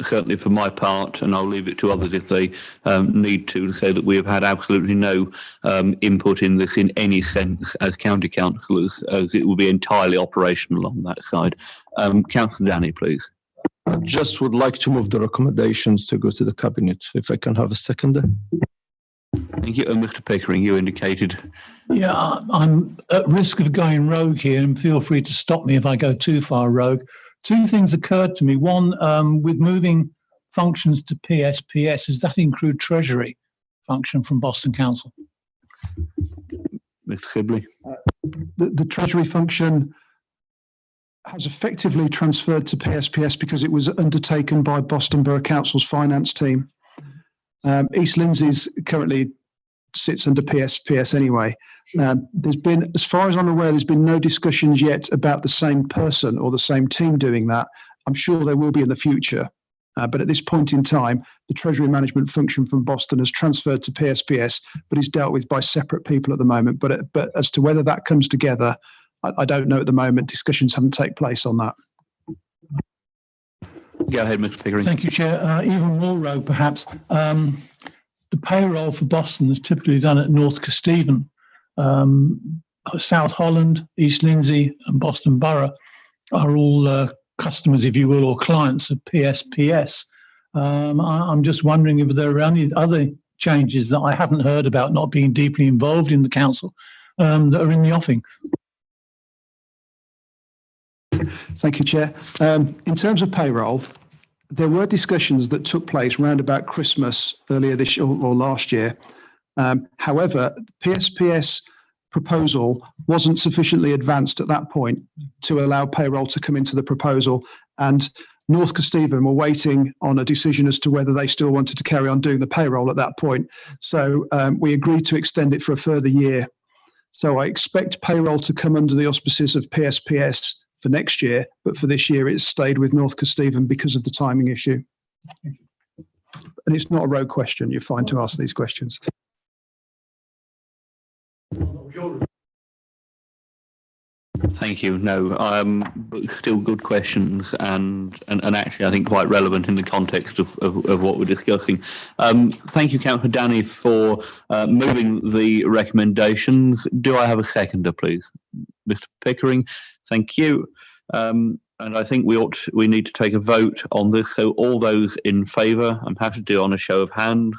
certainly for my part, and I'll leave it to others if they need to say that we have had absolutely no input in this in any sense as county councillors, as it will be entirely operational on that side. Councillor Danny, please. I just would like to move the recommendations to go to the Cabinet, if I can have a seconder. Thank you. And Mr. Pickering, you indicated. Yeah, I'm at risk of going rogue here, and feel free to stop me if I go too far rogue. Two things occurred to me. One, with moving functions to PSPS, does that include Treasury function from Boston Council? Mr. Sibley. The Treasury function has effectively transferred to PSPS because it was undertaken by Boston Borough Council's finance team. East Lindsey's currently sits under PSPS anyway. There's been, as far as I'm aware, there's been no discussions yet about the same person or the same team doing that. I'm sure there will be in the future. But at this point in time, the Treasury management function from Boston has transferred to PSPS, but is dealt with by separate people at the moment. But as to whether that comes together, I don't know at the moment. Discussions haven't taken place on that. Go ahead, Mr. Pickering. Thank you, Chair. Even more rogue, perhaps. The payroll for Boston is typically done at North Kesteven. South Holland, East Lindsey and Boston Borough are all customers, if you will, or clients of PSPS. I'm just wondering if there are any other changes that I haven't heard about, not being deeply involved in the council, that are in the offing. Thank you, Chair. In terms of payroll, there were discussions that took place round about Christmas earlier this year or last year. However, the PSPS proposal wasn't sufficiently advanced at that point to allow payroll to come into the proposal, and North Kesteven were waiting on a decision as to whether they still wanted to carry on doing the payroll at that point. So we agreed to extend it for a further year. So I expect payroll to come under the auspices of PSPS for next year, but for this year it's stayed with North Kesteven because of the timing issue. And it's not a rogue question. You're fine to ask these questions. Thank you. No, but still good questions, and actually I think quite relevant in the context of what we're discussing. Thank you, Councillor Danny, for moving the recommendations. Do I have a seconder, please? Mr. Pickering, thank you. And I think we need to take a vote on this. So all those in favour, I'm happy to do on a show of hands.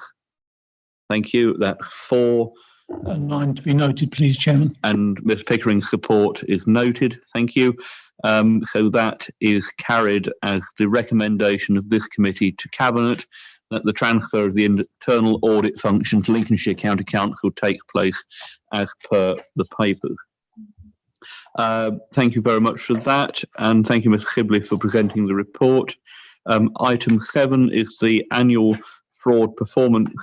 Thank you. That's 4. And 9 to be noted, please, Chairman. And Ms Pickering's support is noted. Thank you. So that is carried as the recommendation of this committee to Cabinet that the transfer of the internal audit function to Lincolnshire County Council take place as per the papers. Thank you very much for that, and thank you, Ms Sibley, for presenting the report. Item 7 is the annual fraud performance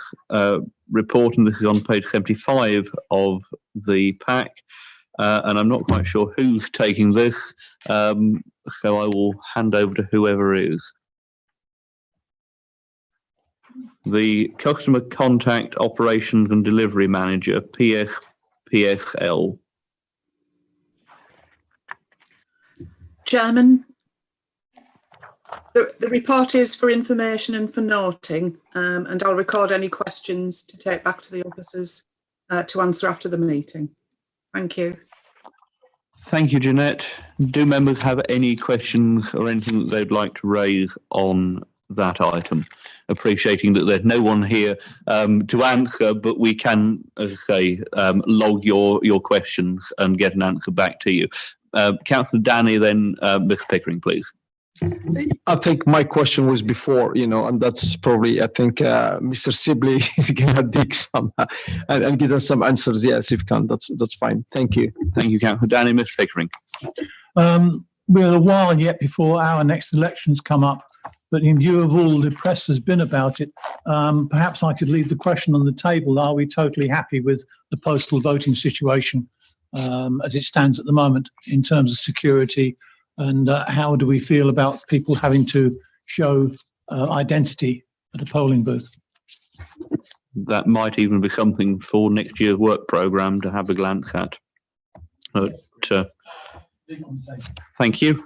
report, and this is on page 75 of the pack. And I'm not quite sure who's taking this, so I will hand over to whoever is. The Customer Contact Operations and Delivery Manager, PSL. Chairman, the report is for information and for noting, and I'll record any questions to take back to the officers to answer after the meeting. Thank you. Thank you, Jeanette. Do members have any questions or anything that they'd like to raise on that item? Appreciating that there's no one here to answer, but we can, as I say, log your questions and get an answer back to you. Councillor Danny, then Ms Pickering, please. I think my question was before, and that's probably, I think Mr. Sibley is going to dig some and give us some answers. Yes, if you can, that's fine. Thank you. Thank you, Councillor Danny. Ms Pickering. We're a while yet before our next elections come up, but in view of all the press has been about it, perhaps I could leave the question on the table. Are we totally happy with the postal voting situation as it stands at the moment in terms of security? And how do we feel about people having to show identity at a polling booth? That might even be something for next year's work programme to have a glance at. But, thank you.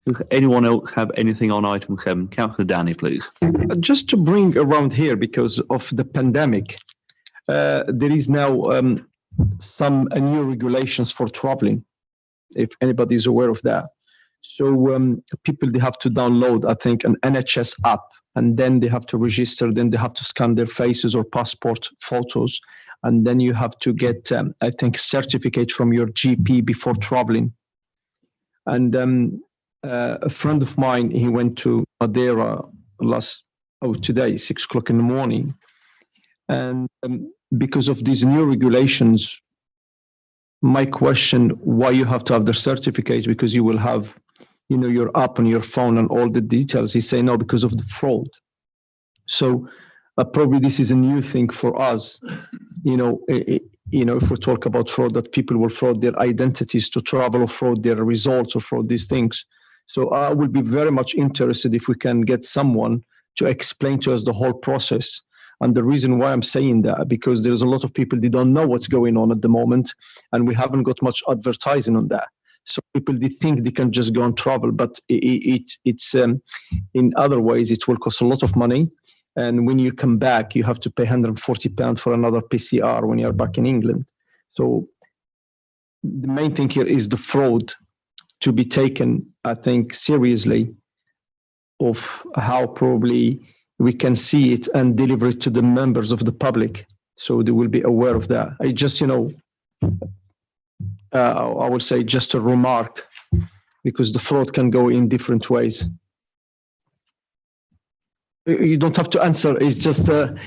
Does anyone else have anything on item 7? Councillor Danny, please. Just to bring around here, because of the pandemic, there is now some new regulations for traveling, if anybody is aware of that. So people, they have to download, I think, an NHS app, and then they have to register, then they have to scan their faces or passport photos, and then you have to get, I think, certificate from your GP before traveling. And a friend of mine, he went to Madeira today, 6 o'clock in the morning. And because of these new regulations, my question, why you have to have the certificate? Because you will have, your app on your phone and all the details. He say no, because of the fraud. So probably this is a new thing for us. If we talk about fraud, that people will fraud their identities to travel, or fraud their results, or fraud these things. So I would be very much interested if we can get someone to explain to us the whole process. And the reason why I'm saying that, because there's a lot of people, they don't know what's going on at the moment, and we haven't got much advertising on that. So people, they think they can just go and travel, but it's in other ways, it will cost a lot of money. And when you come back, you have to pay £140 for another PCR when you're back in England. So the main thing here is the fraud to be taken, I think, seriously, of how probably we can see it and deliver it to the members of the public, so they will be aware of that. I just, I would say just a remark, because the fraud can go in different ways. You don't have to answer. It's just, talking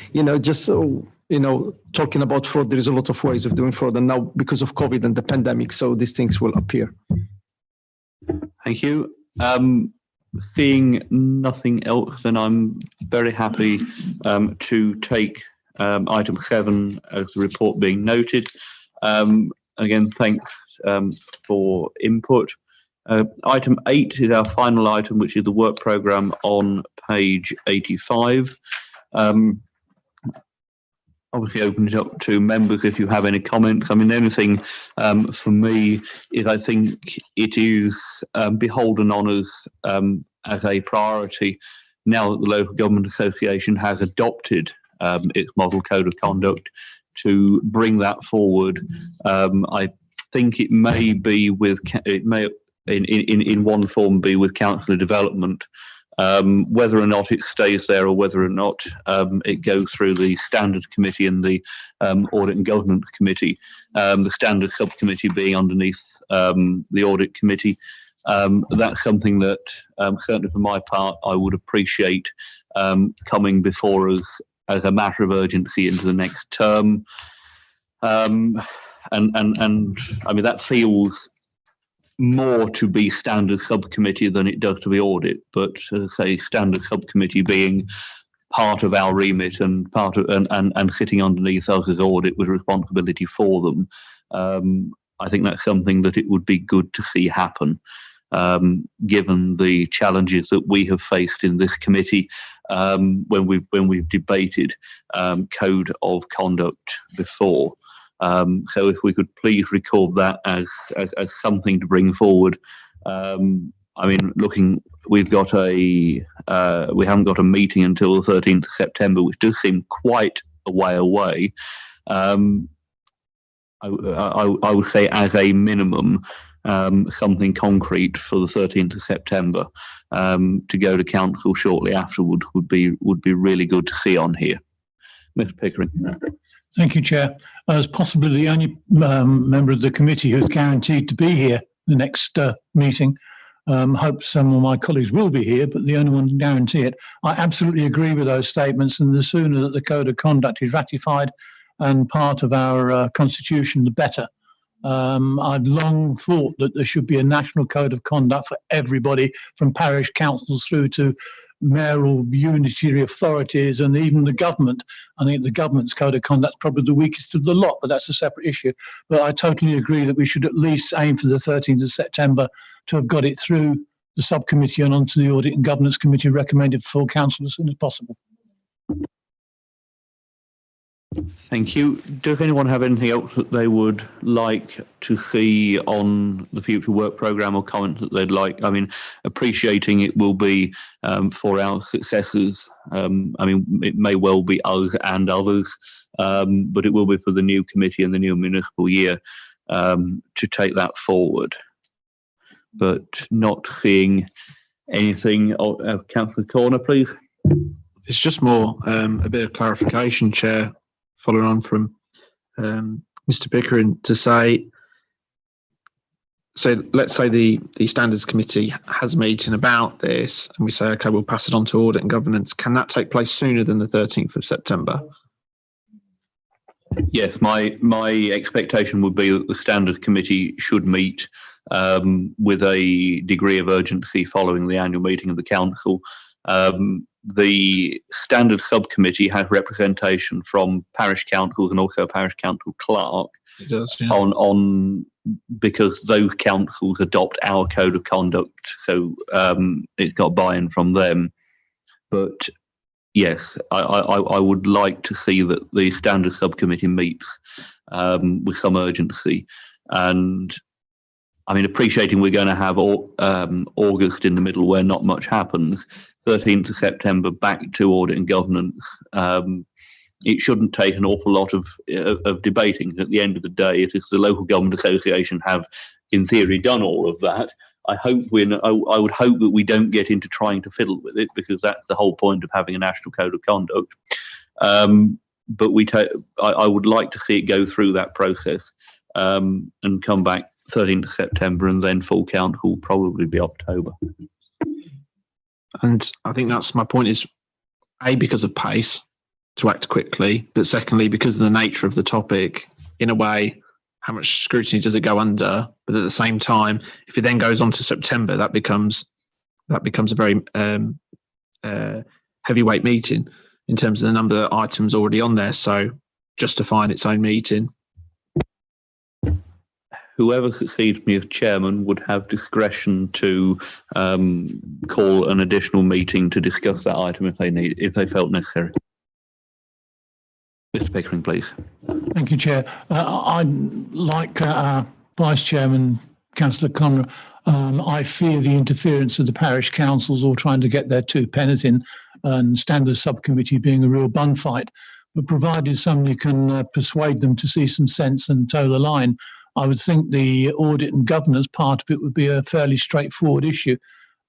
about fraud. There is a lot of ways of doing fraud, and now because of COVID and the pandemic, so these things will appear. Thank you. Seeing nothing else, then I'm very happy to take item 7 as the report being noted. Again, thanks for input. Item 8 is our final item, which is the work programme on page 85. Obviously open it up to members if you have any comments. I mean, the only thing for me is I think it is beholden on us as a priority now that the Local Government Association has adopted its model code of conduct to bring that forward. I think it may be in one form be with Councillor Development. Whether or not it stays there or whether or not it goes through the Standards Committee and the Audit and Governance Committee, the Standards Subcommittee being underneath the Audit Committee. That's something that certainly for my part I would appreciate coming before us as a matter of urgency into the next term. And I mean, that feels more to be Standard Subcommittee than it does to be Audit, but as I say, Standard Subcommittee being part of our remit and part of and sitting underneath us as Audit with responsibility for them. I think that's something that it would be good to see happen, given the challenges that we have faced in this committee when we've debated code of conduct before. So if we could please record that as something to bring forward. I mean, we've got we haven't got a meeting until the 13th of September, which does seem quite a way away. I would say as a minimum, something concrete for the 13th of September to go to council shortly afterward would be really good to see on here. Mr. Pickering. Thank you, Chair. As possibly the only member of the committee who's guaranteed to be here the next meeting, hope some of my colleagues will be here, but the only one to guarantee it. I absolutely agree with those statements, and the sooner that the Code of Conduct is ratified and part of our constitution, the better. I've long thought that there should be a national code of conduct for everybody, from parish councils through to mayoral unitary authorities and even the government. I think the government's code of conduct is probably the weakest of the lot, but that's a separate issue. But I totally agree that we should at least aim for the 13th of September to have got it through the subcommittee and onto the Audit and Governance Committee, recommended for full council as soon as possible. Thank you. Does anyone have anything else that they would like to see on the future work programme or comments that they'd like? I mean, appreciating it will be for our successors. I mean, it may well be us and others, but it will be for the new committee and the new municipal year to take that forward. But not seeing anything. Councillor Corner, please. It's just more a bit of clarification, Chair, following on from Mr. Pickering, to say, so let's say the Standards Committee has a meeting about this and we say, okay, we'll pass it on to Audit and Governance. Can that take place sooner than the 13th of September? Yes, my expectation would be that the Standards Committee should meet with a degree of urgency following the annual meeting of the council. The Standards Subcommittee has representation from parish councils and also a parish council clerk. It does, yeah. on because those councils adopt our code of conduct, so it's got buy-in from them. But yes, I would like to see that the Standards Subcommittee meets with some urgency. And I mean, appreciating we're going to have August in the middle where not much happens, 13th of September back to Audit and Governance. It shouldn't take an awful lot of debating. At the end of the day, it is the local government association have, in theory, done all of that. I would hope that we don't get into trying to fiddle with it, because that's the whole point of having a national code of conduct. But I would like to see it go through that process and come back 13th of September, and then full count will probably be October. And I think that's my point, is A, because of pace, to act quickly, but secondly, because of the nature of the topic, in a way, how much scrutiny does it go under? But at the same time, if it then goes on to September, that becomes a very heavyweight meeting in terms of the number of items already on there. So justifying its own meeting. Whoever succeeds me as chairman would have discretion to call an additional meeting to discuss that item if they felt necessary. Mr. Pickering, please. Thank you, Chair. I'd like Vice Chairman, Councillor Conner, I fear the interference of the parish councils all trying to get their two pennies in, and Standards Subcommittee being a real bun fight. But provided somebody can persuade them to see some sense and toe the line, I would think the audit and governance part of it would be a fairly straightforward issue.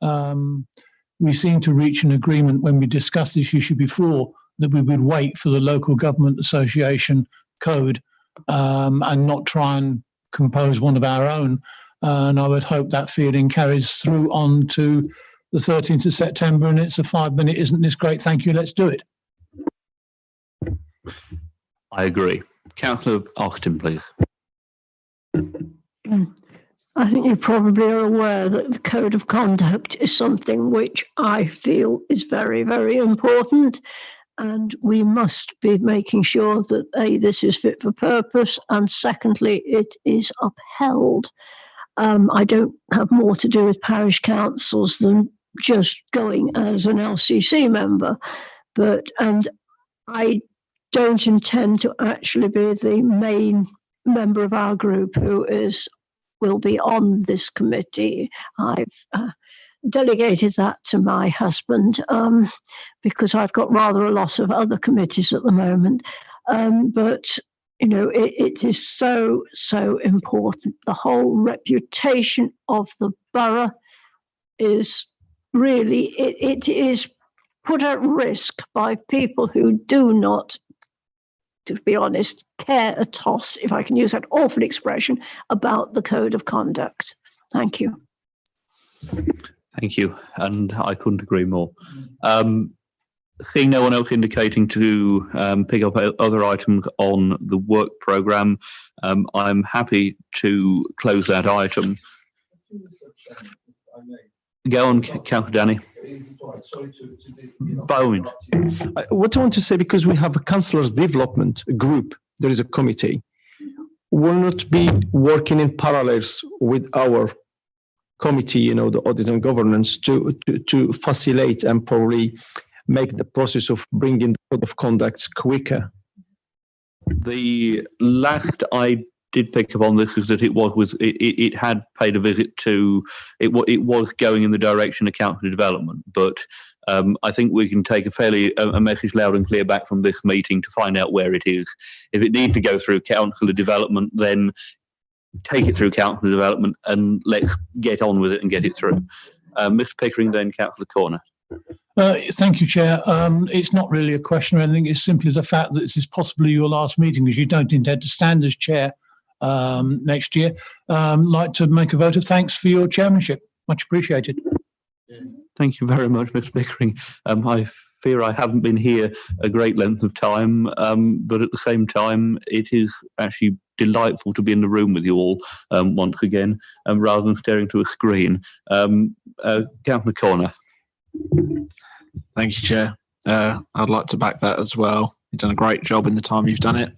We seem to reach an agreement when we discussed this issue before that we would wait for the local government association code and not try and compose one of our own. And I would hope that feeling carries through on to the 13th of September, and it's a 5-minute, isn't this great? Thank you, let's do it. I agree. Councillor Austin, please. I think you probably are aware that the code of conduct is something which I feel is very, very important. And we must be making sure that A, this is fit for purpose, and secondly, it is upheld. I don't have more to do with parish councils than just going as an LCC member, and I don't intend to actually be the main member of our group who will be on this committee. I've delegated that to my husband because I've got rather a lot of other committees at the moment. But you know, it is so important. The whole reputation of the borough is really, it is put at risk by people who do not, to be honest, care a toss, if I can use that awful expression, about the code of conduct. Thank you. Thank you, and I couldn't agree more. Seeing no one else indicating to pick up other items on the work programme, I'm happy to close that item. Go on, Councillor Danny. Bowen. What I want to say, because we have a councillors development group, there is a committee, will not be working in parallels with our committee, you know, the audit and governance, to facilitate and probably make the process of bringing the code of conduct quicker. The last I did pick up on this is that it had paid a visit to it was going in the direction of council development, but I think we can take a message loud and clear back from this meeting to find out where it is. If it needs to go through council development, then take it through council development and let's get on with it and get it through. Mr. Pickering, then Councillor Corner. Thank you, Chair. It's not really a question or anything. It's simply the fact that this is possibly your last meeting, as you don't intend to stand as chair next year. Like to make a vote of thanks for your chairmanship. Much appreciated. Thank you very much, Mr. Pickering. I fear I haven't been here a great length of time, but at the same time, it is actually delightful to be in the room with you all once again, rather than staring to a screen. Councillor Corner. Thank you, Chair. I'd like to back that as well. You've done a great job in the time you've done it.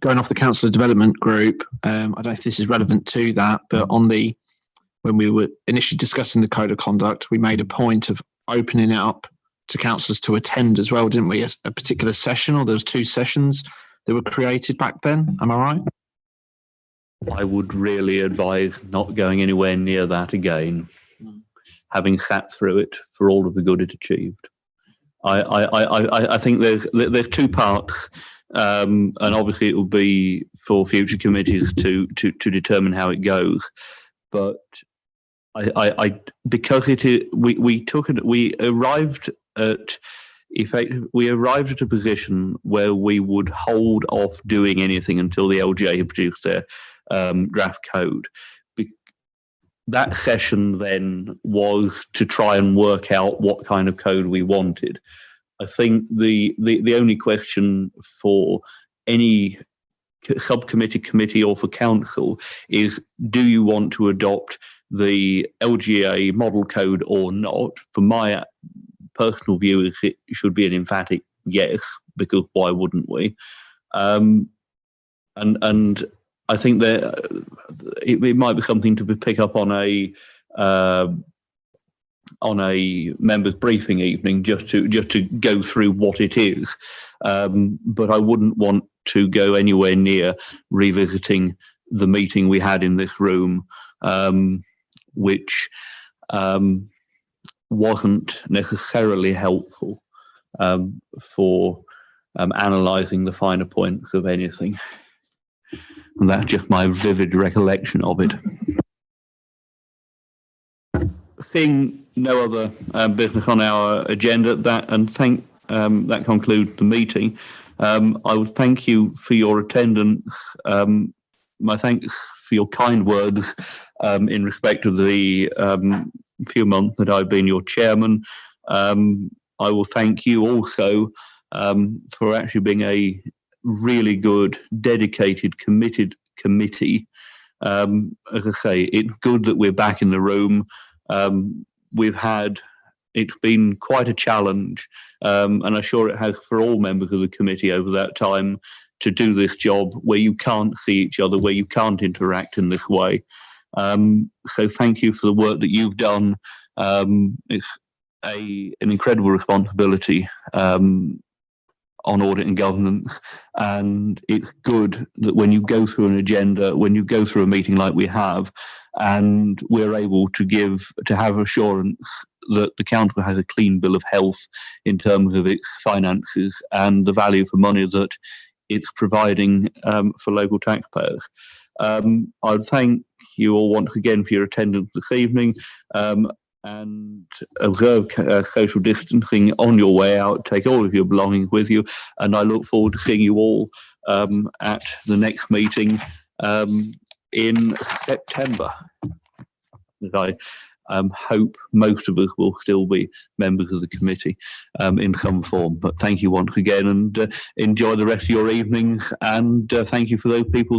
Going off the Councillor Development Group, I don't know if this is relevant to that, but when we were initially discussing the Code of Conduct, we made a point of opening it up to councillors to attend as well, didn't we? A particular session, or there was 2 sessions that were created back then. Am I right? I would really advise not going anywhere near that again, having sat through it for all of the good it achieved. I think there's 2 parts, and obviously it will be for future committees to determine how it goes. But because it is, we arrived at a position where we would hold off doing anything until the LGA had produced their draft code. That session then was to try and work out what kind of code we wanted. I think the only question for any subcommittee, committee, or for council is, do you want to adopt the LGA model code or not? For my personal view, is it should be an emphatic yes, because why wouldn't we? And I think that it might be something to pick up on a members' briefing evening, just to go through what it is. But I wouldn't want to go anywhere near revisiting the meeting we had in this room, which wasn't necessarily helpful for analysing the finer points of anything. and that's just my vivid recollection of it. Seeing no other business on our agenda, that concludes the meeting. I would thank you for your attendance. My thanks for your kind words in respect of the few months that I've been your chairman. I will thank you also for actually being a really good, dedicated, committed committee. As I say, it's good that we're back in the room. It's been quite a challenge, and I'm sure it has for all members of the committee over that time, to do this job where you can't see each other, where you can't interact in this way. So thank you for the work that you've done. It's an incredible responsibility on audit and governance, and it's good that when you go through an agenda, when you go through a meeting like we have, and we're able to have assurance that the council has a clean bill of health in terms of its finances and the value for money that it's providing for local taxpayers. I'd thank you all once again for your attendance this evening, and observe social distancing on your way out. Take all of your belongings with you, and I look forward to seeing you all at the next meeting in September. As I hope most of us will still be members of the committee in some form. But thank you once again, and enjoy the rest of your evenings, and thank you for those people that